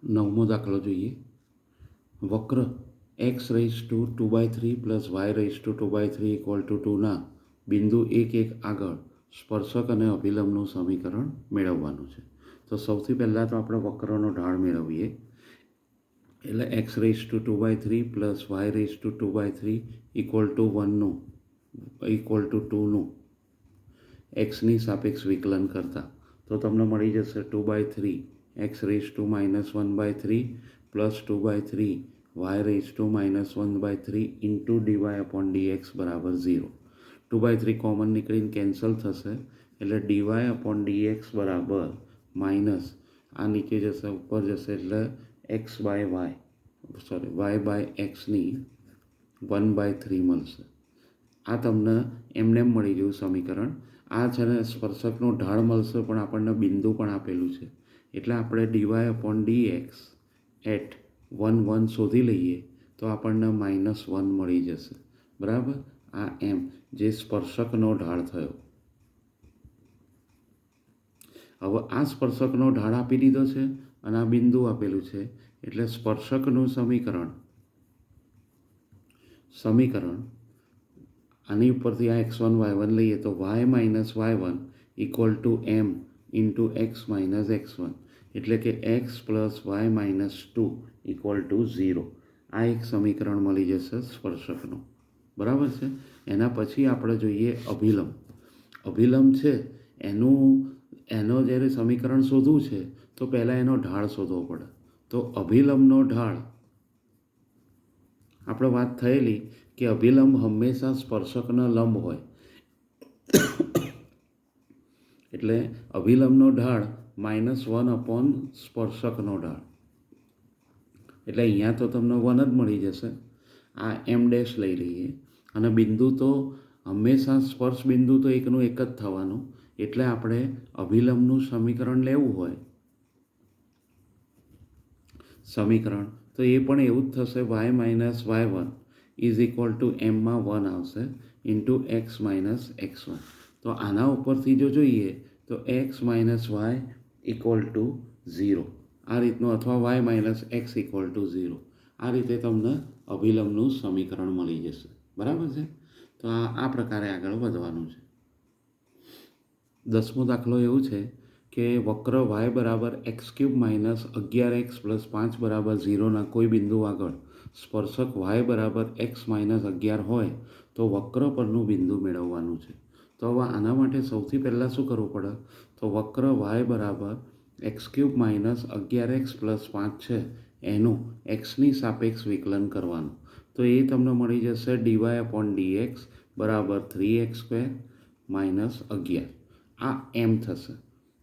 9મો દાખલો જોઈએ. વક્ર x⁻² પ્લસ y⁻² = 2ના બિંદુ 1 1 આગળ સ્પર્શક અને અભિલંબનું સમીકરણ મેળવવાનું છે. તો સૌથી પહેલાં તો આપણે વક્રનો ઢાળ મેળવીએ. એટલે x⁻² પ્લસ y⁻² = 2નું એક્સની સાપેક્ષ વિકલન કરતા તો તમને મળી જશે 2/3 x⁻⁻⁻³ plus 2/3 y⁻⁻⁻³ into dy/dx બરાબર 0. 2/3 કોમન નીકળીને કેન્સલ થશે એટલે dy/dx બરાબર માઇનસ આ નીચે જશે ઉપર જશે એટલે y/xની 1/3 મળશે. આ તમને એમને મળી ગયું સમીકરણ. આ છે ને સ્પર્શકનો ઢાળ મળશે પણ આપણને બિંદુ પણ આપેલું છે એટલે આપણે dy/dx એટ 1 1 શોધી લઈએ તો આપણને -1 મળી જશે. બરાબર. આ એમ જે સ્પર્શકનો ઢાળ થયો. હવે આ સ્પર્શકનો ઢાળ આપી દીધો છે અને આ બિંદુ આપેલું છે એટલે સ્પર્શકનું સમીકરણ આની ઉપરથી આ x1 y1 લઈએ તો y - y1 = m into x - x1 એટલે કે x પ્લસ y - 2 = 0. આ એક સમીકરણ મળી જશે સ્પર્શકનું. બરાબર છે. એના પછી આપણે જોઈએ અભિલંબ છે એનો જ્યારે સમીકરણ શોધવું છે તો પહેલાં એનો ઢાળ શોધવો પડે. તો અભિલંબનો ઢાળ આપણે વાત થયેલી કે અભિલંબ હંમેશા સ્પર્શકના લંબ હોય એટલે અભિલંબનો ઢાળ -1 સ્પર્શકનો ઢાળ એટલે અહીંયા તો તમને 1 જ મળી જશે. આ m' લઈ લઈએ અને બિંદુ તો હંમેશા સ્પર્શ બિંદુ તો એકનું એક જ થવાનું એટલે આપણે અભિલંબનું સમીકરણ લેવું હોય તો એ પણ એવું જ થશે. y - y1 = m માં 1 આવશે ઇન્ટુ x - x1. તો આના ઉપરથી જો જોઈએ તો x - y = 0 આ રીતનું અથવા y - x = 0 આ રીતે તમને અભિલંબનું સમીકરણ મળી જશે. બરાબર છે. તો આ પ્રકારે આગળ વધવાનું છે. 10મો દાખલો એવું છે કે વક્ર y = x³ - 11x + 5 = 0ના કોઈ બિંદુ આગળ સ્પર્શક y = x - 11 હોય તો વક્ર પરનું બિંદુ મેળવવાનું છે. તો હવે આના માટે સૌથી પહેલાં શું કરવું પડે તો વક્ર y = x³ - 11x + 5 છે એનું એક્સની સાપેક્ષ વિકલન કરવાનું. તો એ તમને મળી જશે dy/dx બરાબર 3x² - 11. આ એમ થશે.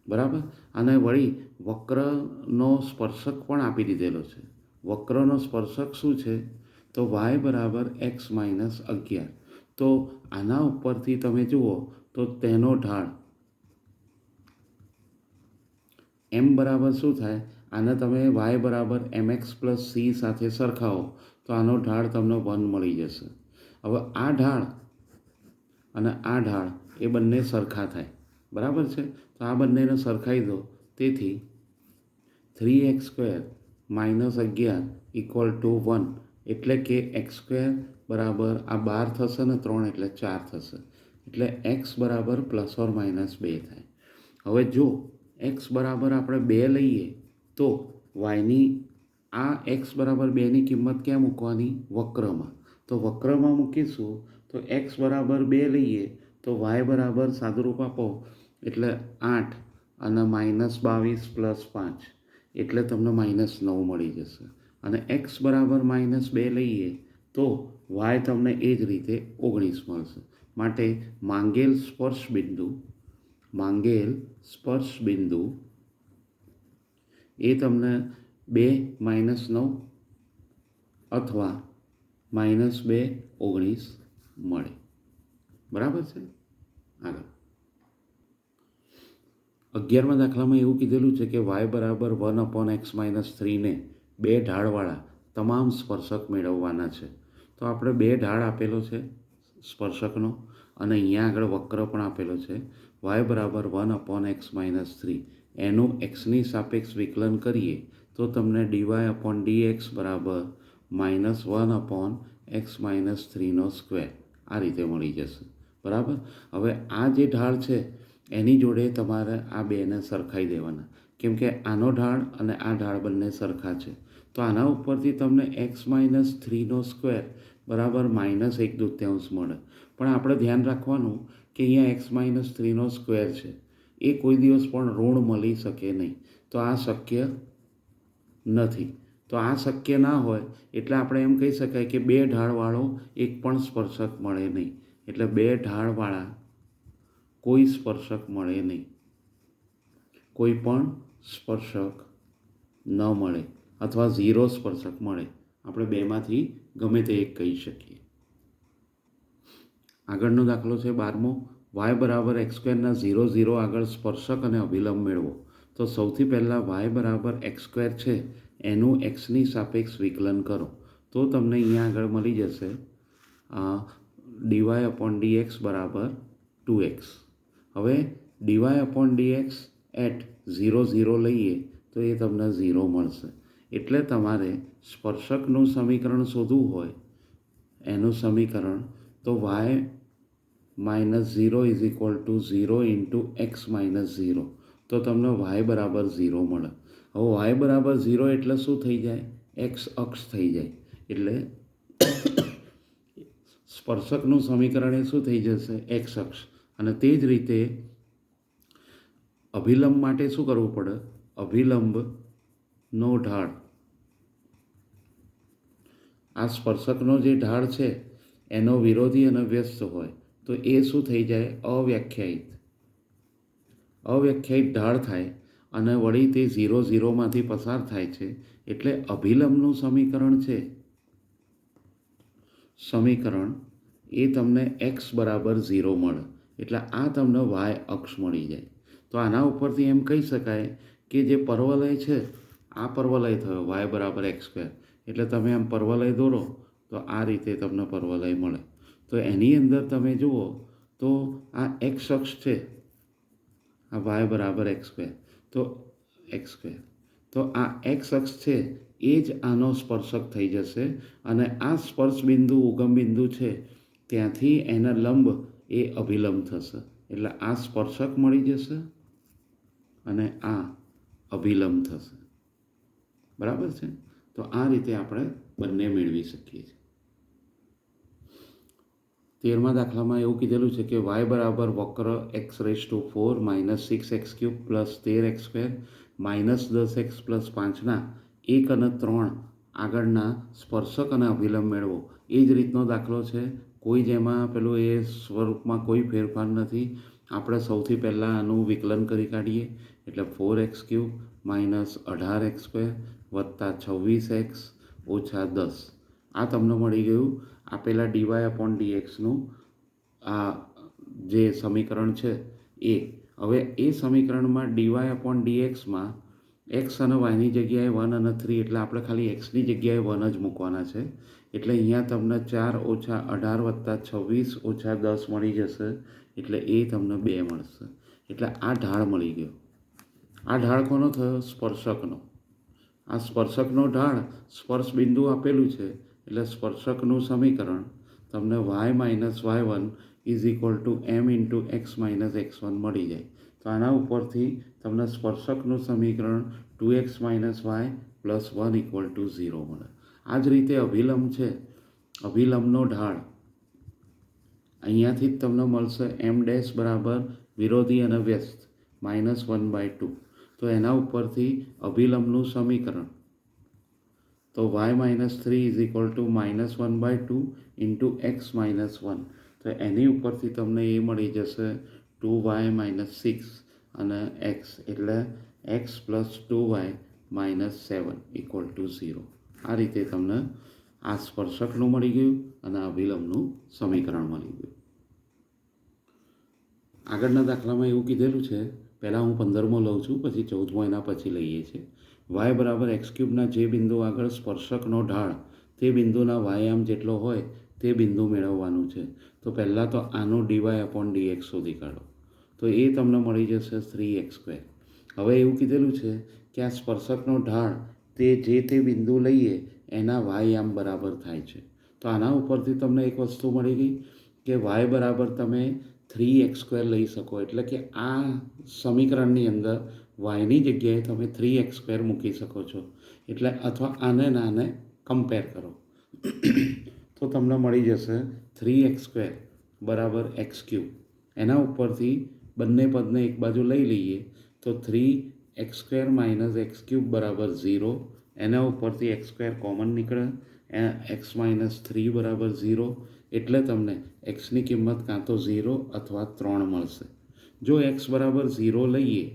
બરાબર. અને વળી વક્રનો સ્પર્શક પણ આપી દીધેલો છે. વક્રનો સ્પર્શક શું છે તો y = x - 11. તો આના ઉપરથી તમે જુઓ તો તેનો ઢાળ m બરાબર શું થાય આને તમે y = mx + c સાથે સરખાવો તો આનો ઢાળ તમને 1 મળી જશે. હવે આ ઢાળ અને આ ઢાળ એ બંને સરખા થાય. બરાબર છે. તો આ બંનેને સરખાઈ દો. તેથી 3x² - 11 = 1 એટલે કે x² બરાબર આ 12 થશે ને 3 એટલે 4 થશે એટલે x બરાબર ± 2 થાય. હવે જો x બરાબર આપણે 2 લઈએ તો yની આ x બરાબર 2ની કિંમત ક્યાં મૂકવાની વક્રમાં. તો વક્રમાં મૂકીશું તો x બરાબર 2 લઈએ તો y બરાબર સાદુરૂપ આપો એટલે 8 અને -22 + 5 એટલે તમને -9 મળી જશે. અને x બરાબર -2 લઈએ તો y તમને એ જ રીતે 19 મળશે. માટે માંગેલ સ્પર્શ બિંદુ એ તમને 2 - 9 અથવા -2 19 મળે. બરાબર છે. આગળ 11મા દાખલામાં એવું કીધેલું છે કે y બરાબર 1/x - 3ને 2 ઢાળવાળા તમામ સ્પર્શક મેળવવાના છે. તો આપણે 2 ઢાળ આપેલો છે સ્પર્શકનો અને અહીંયા આગળ વક્ર પણ આપેલો છે. y બરાબર 1/x - 3 એનું એક્સની સાપેક્ષ વિકલન કરીએ તો તમને ડીવાય અપોન ડીએક્સ બરાબર -1/x-3² આ રીતે મળી જશે. બરાબર. હવે આ જે ઢાળ છે એની જોડે તમારે આ બેને સરખાઈ દેવાના, કેમ કે આનો ઢાળ અને આ ઢાળ બંને સરખા છે. તો આના ઉપરથી તમને x-3² બરાબર -1/2 મળે. પણ આપણે ધ્યાન રાખવાનું કે અહીંયા x-3² છે, એ કોઈ દિવસ પણ ઋણ મળી શકે નહીં. તો આ શક્ય નથી. તો આ શક્ય ના હોય એટલે આપણે એમ કહી શકાય કે બે ઢાળવાળો એક પણ સ્પર્શક મળે નહીં. એટલે બે ઢાળવાળા કોઈ સ્પર્શક મળે નહીં, કોઈ પણ સ્પર્શક ન મળે, અથવા 0 સ્પર્શક મળે. આપણે બેમાંથી ગમે તે એક કહી શકીએ. આગળનો દાખલો છે 12મો. y બરાબર x² 0, 0 આગળ સ્પર્શક અને અભિલંબ મેળવો. તો સૌથી પહેલાં y બરાબર x² છે એનું xની સાપેક્ષ વિકલન કરો. તો તમને અહીંયા આગળ મળી જશે ડીવાય અપોન ડીએક્સ બરાબર 2x. હવે ડીવાય અપોન ડીએક્સ એટ 0, 0 લઈએ તો એ તમને 0 મળશે. એટલે તમારે સ્પર્શકનું સમીકરણ શોધવું હોય, એનું સમીકરણ, તો y -0 = 0 × x - 0, તો તમને y બરાબર 0 મળે. હવે y બરાબર 0 એટલે શું થઈ જાય? x અક્ષ થઈ જાય. એટલે સ્પર્શકનું સમીકરણ એ શું થઈ જશે? x અક્ષ. અને તે જ રીતે અભિલંબ માટે શું કરવું પડે? અભિલંબનો ઢાળ, આ સ્પર્શકનો જે ઢાળ છે એનો વિરોધી અને વ્યસ્ત હોય તો એ શું થઈ જાય? અવ્યાખ્યાયિત ઢાળ થાય. અને વળી તે 0, 0માંથી પસાર થાય છે. એટલે અભિલંબનું સમીકરણ એ તમને x બરાબર 0 મળે. એટલે આ તમને y અક્ષ મળી જાય. તો આના ઉપરથી એમ કહી શકાય કે જે પર્વલય છે, આ પર્વલય થયો y બરાબર x². એટલે તમે આમ પર્વલય દોરો તો આ રીતે તમને પર્વલય મળે. તો એની અંદર તમે જુઓ તો આ x અક્ષ છે, આ y બરાબર x², તો x², તો આ x અક્ષ છે એ જ આનો સ્પર્શક થઈ જશે. અને આ સ્પર્શ બિંદુ, ઉગમ બિંદુ છે, ત્યાંથી એના લંબ એ અભિલંબ થશે. એટલે આ સ્પર્શક મળી જશે અને આ અભિલંબ થશે. બરાબર છે. તો આ રીતે આપણે બંને મેળવી શકીએ છીએ. 13મા દાખલામાં એવું કીધેલું છે કે y બરાબર વક્ર x⁴ - 6x³ + 13x² - 10x + 5ના 1 અને 3 આગળના સ્પર્શક અને અભિલંબ મેળવો. એ જ રીતનો દાખલો છે. કોઈ જેમાં પેલું એ સ્વરૂપમાં કોઈ ફેરફાર નથી. આપણે સૌથી પહેલાં આનું વિકલન કરી કાઢીએ. એટલે 4x³ - 18x² + 26x - 10. આ તમને મળી ગયું આપેલા ડીવાય અપોન ડીએક્સનું આ જે સમીકરણ છે એ. હવે એ સમીકરણમાં ડીવાય અપોન ડીએક્સમાં એક્સ અને વાયની જગ્યાએ 1 અને 3, એટલે આપણે ખાલી એક્સની જગ્યાએ 1 જ મૂકવાના છે. એટલે અહીંયા તમને 4 - 18 + 26 - 10 મળી જશે. એટલે એ તમને 2 મળશે. એટલે આ ઢાળ મળી ગયો. આ ઢાળ કોનો થયો? સ્પર્શકનો. આ સ્પર્શકનો ઢાળ સ્પર્શ બિંદુ આપેલું છે. એટલે સ્પર્શકનું સમીકરણ તમને y - y1 = m × x - x1 મળી જાય. તો આના ઉપરથી તમને સ્પર્શકનું સમીકરણ 2x - y + 1 = 0 મળે. આ જ રીતે અભિલંબ છે. અભિલંબનો ઢાળ અહીંયાથી જ તમને મળશે m' બરાબર વિરોધી અને વ્યસ્ત -1/2. તો એના ઉપરથી અભિલંબનું સમીકરણ, તો y - 3 = -1/2 × x - 1. તો એની ઉપરથી તમને એ મળી જશે 2y - 6 અને x, એટલે x + 2y - 7 = 0. આ રીતે તમને આ સ્પર્શકનું મળી ગયું અને અભિલંબનું સમીકરણ મળી ગયું. આગળના દાખલામાં એવું કીધેલું છે, પહેલાં હું 15મો લઉં છું, પછી 14મો એના પછી લઈએ છીએ. y બરાબર x³ જે બિંદુ આગળ સ્પર્શકનો ઢાળ તે બિંદુના વાયામ જેટલો હોય તે બિંદુ મેળવવાનું છે. તો પહેલાં તો આનો ડીવાય અપોન ડીએક્સ શોધી કાઢો. તો એ તમને મળી જશે 3x². હવે એવું કીધેલું છે કે આ સ્પર્શકનો ઢાળ તે બિંદુ લઈએ એના વાય આમ બરાબર થાય છે. તો આના ઉપરથી તમને એક વસ્તુ મળી ગઈ કે વાય બરાબર તમે 3x² લઈ શકો, એટલે કે આ સમીકરણની અંદર વાયની જગ્યાએ તમે 3x² મૂકી શકો છો. એટલે અથવા આને કમ્પેર કરો તો તમને મળી જશે 3x² બરાબર x³ એના ઉપરથી બંને પદને એક બાજુ લઈ લઈએ તો 3x² - x³ બરાબર 0. એના ઉપરથી x² કોમન નીકળે, x - 3 બરાબર 0. એટલે તમને xની કિંમત કાં તો 0 અથવા 3 મળશે. જો x બરાબર 0 લઈએ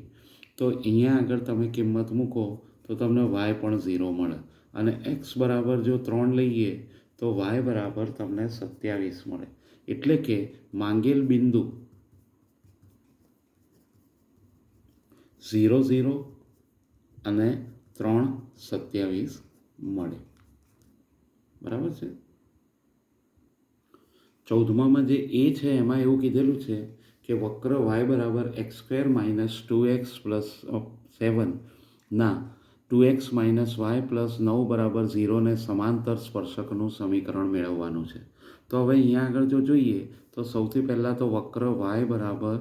તો અહીંયા આગળ તમે કિંમત મૂકો તો તમને y પણ 0 મળે, અને x બરાબર જો 3 લઈએ તો y બરાબર તમને 27 મળે. એટલે કે માંગેલ બિંદુ 0 0 અને 3 27 મળે. બરાબર છે. 14માં જે એ છે એમાં એવું કીધેલું છે કે વક્ર y બરાબર x² - 2x + 7 ના 2x - y + 9 બરાબર 0 ને સમાંતર સ્પર્શકનું સમીકરણ મેળવવાનું છે. તો હવે અહીંયા આગળ જો જોઈએ તો સૌથી પહેલાં તો વક્ર y બરાબર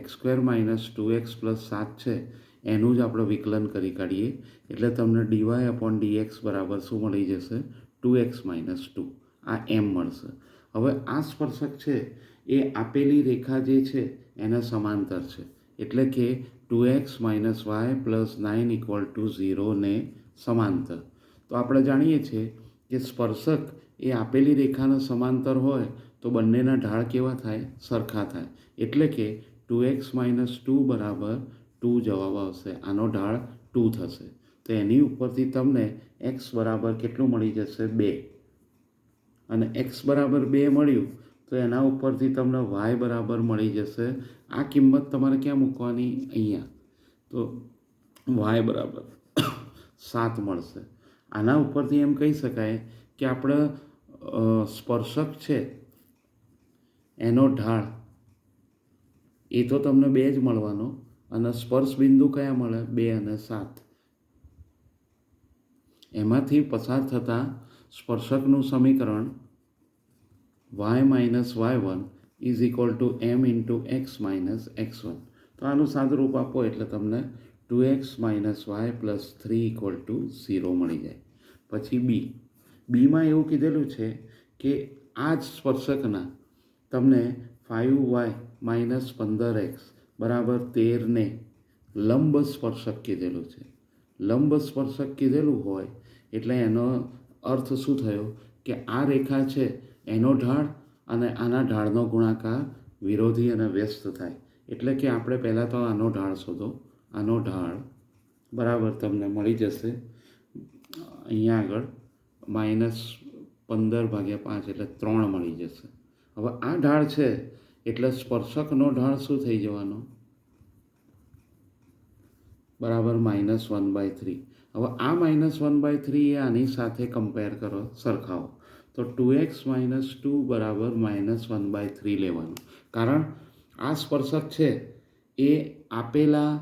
x² - 2x + 7 છે એનું જ આપણે વિકલન કરી કાઢીએ, એટલે તમને dy/dx બરાબર શું મળી જશે? 2x - 2. આ m મળશે. હવે આ સ્પર્શક છે એ આપેલી રેખા જે છે એના સમાંતર છે, એટલે કે 2x - y + 9 = 0 ને સમાંતર. તો આપણે જાણીએ છીએ કે સ્પર્શક એ આપેલી રેખાના સમાંતર હોય તો બંનેના ઢાળ કેવા થાય? સરખા થાય. એટલે કે 2x - 2 બરાબર 2 જવાબ આવશે. આનો ઢાળ 2 થશે. તો એની ઉપરથી તમને x બરાબર કેટલું મળી જશે? 2. અને x બરાબર 2 મળ્યું તો એના ઉપરથી તમને y બરાબર મળી જશે. આ કિંમત તમારે ક્યાં મૂકવાની? અહીંયા. તો y બરાબર 7 મળશે. આના ઉપરથી એમ કહી શકાય કે આપણે સ્પર્શક છે એનો ઢાળ એ તો તમને 2 જ મળવાનો, અને સ્પર્શ બિંદુ કયા મળે? 2 અને 7. એમાંથી પસાર થતા સ્પર્શકનું સમીકરણ y - y1 = m × x - x1. તો આનું સાદુરૂપ આપો એટલે તમને 2x - y + 3 = 0 મળી જાય. પછી બીમાં એવું કીધેલું છે કે આ જ સ્પર્શકના તમને 5y - 15x બરાબર 13 ને લંબ સ્પર્શક કીધેલું છે. લંબ સ્પર્શક કીધેલું હોય એટલે એનો અર્થ શું થયો કે આ રેખા છે એનો ઢાળ અને આના ઢાળનો ગુણાકાર વિરોધી અને વ્યસ્ત થાય. એટલે કે આપણે પહેલાં તો આનો ઢાળ શોધો. આનો ઢાળ બરાબર તમને મળી જશે અહીંયા આગળ -15/5 એટલે 3 મળી જશે. હવે આ ઢાળ છે એટલે સ્પર્શકનો ઢાળ શું થઈ જવાનો? બરાબર -1/3. હવે આ -1/3 એ આની સાથે કમ્પેર કરો, સરખાવો. તો 2x - 2 બરાબર -1/3 લેવાનું. કારણ આ સ્પર્શક છે એ આપેલા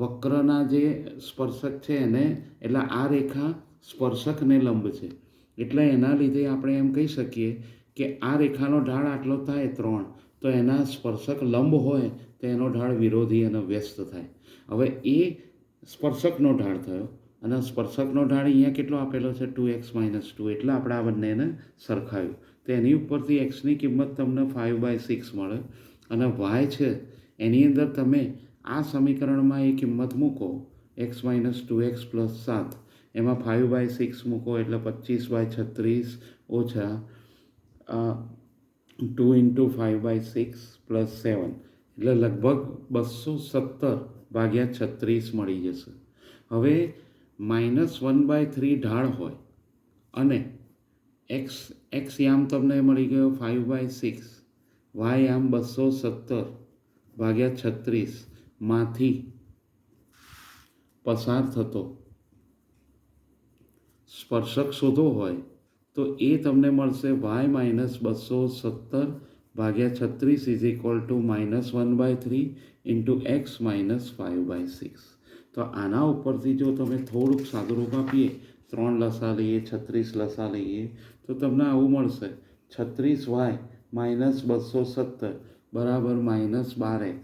વક્રના જે સ્પર્શક છે એને, એટલે આ રેખા સ્પર્શકને લંબ છે. એટલે એના લીધે આપણે એમ કહી શકીએ કે આ રેખાનો ઢાળ આટલો થાય 3, તો એના સ્પર્શક લંબ હોય તો એનો ઢાળ વિરોધી અને વ્યસ્ત થાય. હવે એ સ્પર્શકનો ઢાળ થયો, અને સ્પર્શકનો ઢાળ અહીંયા કેટલો આપેલો છે? 2x - 2. એટલે આપણે આ બંનેને સરખાવ્યું તો એની ઉપરથી xની કિંમત તમને 5/6 મળે, અને y છે એની અંદર તમે આ સમીકરણમાં એ કિંમત મૂકો x - 2x + 7, એમાં 5/6 મૂકો એટલે 25/36 ઓછા 2 × 5/6 + 7 એટલે લગભગ 217/36 મળી જશે. હવે -1/3 ઢાળ હોય અને x યામ તમને મળી ગયો 5/6, y યામ 217/36 માંથી પસાર થતો સ્પર્શક શોધવો હોય તો એ તમને મળશે y - 217/36 = -1/3 × x - 5/6. તો તો આના ઉપરથી જો તમે થોડુંક સાદુરૂપ આપીએ, 3 લસા લઈએ, 36 લસા લઈએ, તો તમને આવું મળશે: 36y માઇનસ 217 બરાબર -12x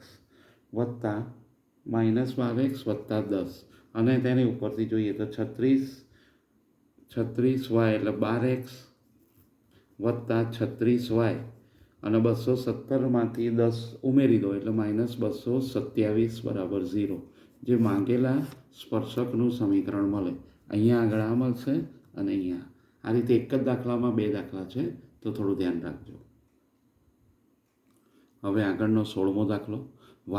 વત્તા -12x વત્તા 10. અને તેની ઉપરથી જોઈએ તો 36y એટલે 12x વત્તા 36y અને 217માંથી 10 ઉમેરી દો એટલે -227 બરાબર 0. જે માંગેલા સ્પર્શકનું સમીકરણ મળે. અહીંયા આગળ આ મળશે અને અહીંયા આ રીતે એક જ દાખલામાં 2 દાખલા છે, તો થોડું ધ્યાન રાખજો. હવે આગળનો 16મો દાખલો: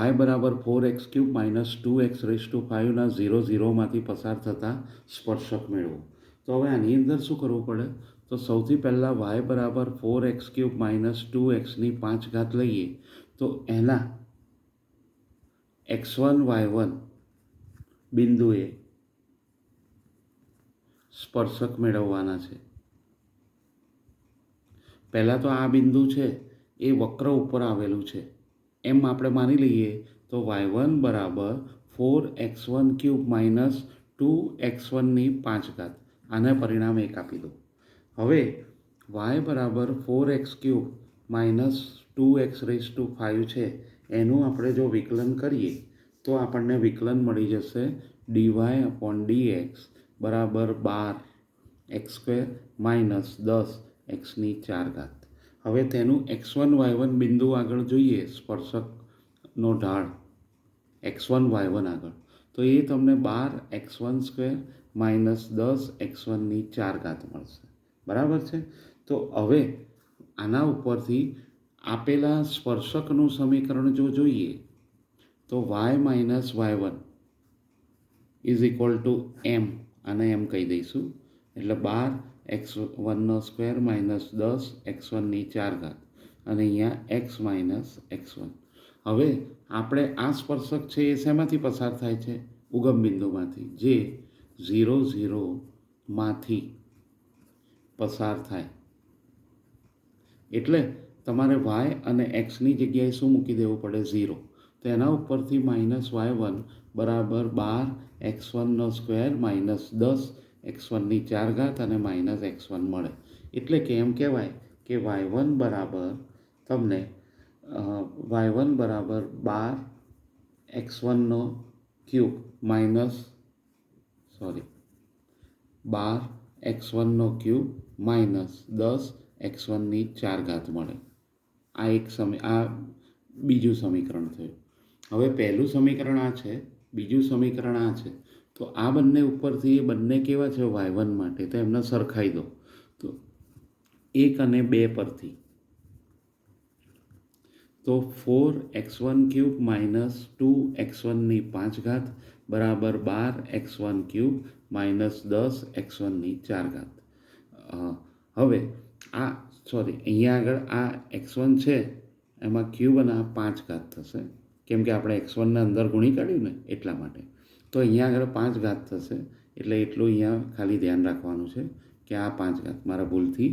y બરાબર 4x³ માઇનસ 2x⁵ ના 0 0માંથી પસાર થતા સ્પર્શક મેળવો. તો હવે આની અંદર શું કરવું પડે? તો સૌથી પહેલાં y બરાબર 4x³ માઇનસ 2xની 5 લઈએ, તો એના x1 y1 બિંદુએ સ્પર્શક મેળવવાના છે. પહેલાં તો આ બિંદુ છે એ વક્ર ઉપર આવેલું છે એમ આપણે માની લઈએ. તો y1 બરાબર 4x1³ માઇનસ 2x1ની 5. આને પરિણામ 1 આપી દો. હવે y બરાબર 4x³ માઇનસ 2x⁵ છે, એનું આપણે જો વિકલન કરીએ તો આપણને વિકલન મળી જશે dy/dx બરાબર 12x² માઇનસ 10xની 4. હવે તેનું x1 y1 બિંદુ આગળ જોઈએ, સ્પર્શકનો ઢાળ x1 y1 આગળ, તો એ તમને 12x1² માઇનસ 10x1ની 4 મળશે. બરાબર છે? તો હવે આના ઉપરથી આપેલા સ્પર્શકનું સમીકરણ જો જોઈએ તો y minus y1 is equal to m, આને એમ કહી દઈશું, એટલે 12x1² માઇનસ 10x1ની 4 અને અહીંયા x માઇનસ x1. હવે આપણે આ સ્પર્શક છે એ શેમાંથી પસાર થાય છે? ઉગમ બિંદુમાંથી, જે 0 0માંથી પસાર થાય. એટલે તમારે y અને xની જગ્યાએ શું મૂકી દેવું પડે? 0. તો એના ઉપરથી માઇનસ y1 બરાબર 12x1² માઇનસ 10x1ની 4 અને માઇનસ x1 મળે. એટલે કે એમ કહેવાય કે y1 બરાબર તમને y1 બરાબર 12x1³ માઇનસ 12x1³ માઇનસ 10x1ની 4 મળે. આ બીજું સમીકરણ થયું. હવે પહેલું સમીકરણ આ છે, બીજું સમીકરણ આ છે. તો આ બંને ઉપરથી એ બંને કેવા છે y1 માટે? તો એમને સરખાઈ દો. તો 1 અને 2 પરથી તો 4x1³ માઇનસ 2x1ની 5 બરાબર 12x1³ માઇનસ 10x1ની 4. હવે અહીંયા આગળ આ x1 છે એમાં ક્યુબ અને આ 5 થશે, કેમ કે આપણે x1ને અંદર ગુણી કાઢ્યું ને એટલા માટે. તો અહીંયા આગળ 5 થશે, એટલે એટલું અહીંયા ખાલી ધ્યાન રાખવાનું છે કે આ 5 મારા ભૂલથી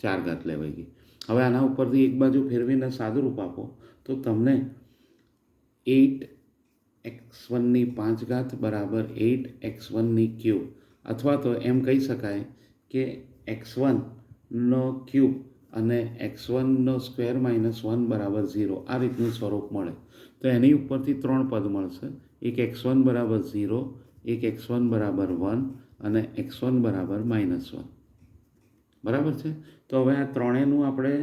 4 લેવાઈ ગઈ. હવે આના ઉપરથી એક બાજુ ફેરવીને સાદુરૂપ આપો તો તમને 8x1ની 5 બરાબર 8x1³ અથવા તો એમ કહી શકાય કે x1³ અને x1² માઇનસ 1 બરાબર 0 આ રીતનું સ્વરૂપ મળે. તો એની ઉપરથી 3 પદ મળશે: એક x1 બરાબર 0, એક x1 બરાબર 1 અને x1 બરાબર -1. બરાબર છે? તો હવે આ ત્રણેયનું આપણે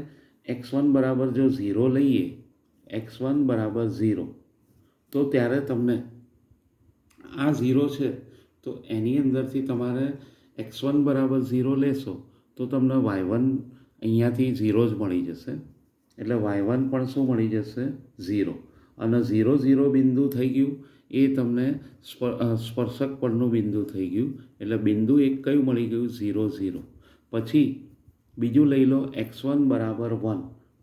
x1 બરાબર જો 0 લઈએ, x1 બરાબર 0, તો ત્યારે તમને આ 0 છે તો એની અંદરથી તમારે x1 બરાબર 0 લેશો તો તમને y1 અહીંયાથી 0 જ મળી જશે. એટલે y1 પણ શું મળી જશે? 0. અને 0 0 બિંદુ થઈ ગયું એ તમને સ્પર્શક પરનું બિંદુ થઈ ગયું. એટલે બિંદુ એક કયું મળી ગયું? 0 0. પછી બીજું લઈ લો x1 બરાબર 1,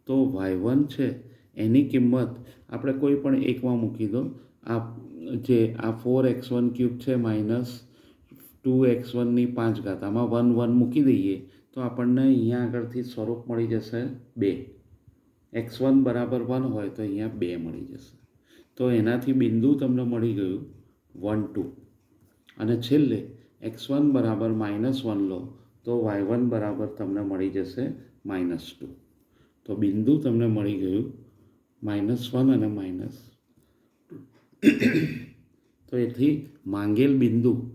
તો y1 છે એની કિંમત આપણે કોઈ પણ એકમાં મૂકી દો. આ 4x1³ છે માઇનસ 2x1ની 5, આમાં 1 1 મૂકી દઈએ તો આપણને અહીંયા આગળથી સ્વરૂપ મળી જશે 2. x1 બરાબર 1 હોય તો અહીંયા 2 મળી જશે. તો એનાથી બિંદુ તમને મળી ગયું 1 2 અને છેલ્લે x1 બરાબર -1 લો તો y1 બરાબર તમને મળી જશે -2. તો બિંદુ તમને મળી ગયું -1 અને -2. તો એથી માંગેલ બિંદુ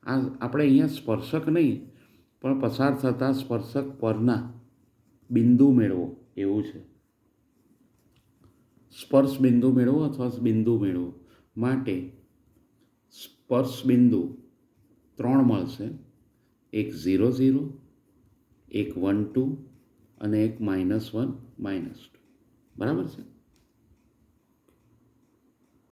આ આપણે અહીંયા સ્પર્શક નહીં પણ પસાર થતા સ્પર્શક પરના બિંદુ મેળવો એવું છે. સ્પર્શ બિંદુ મેળવો અથવા બિંદુ મેળવો માટે સ્પર્શ બિંદુ 3 મળશે. એક 0 0, એક 1 2 અને એક -1 -2. બરાબર છે.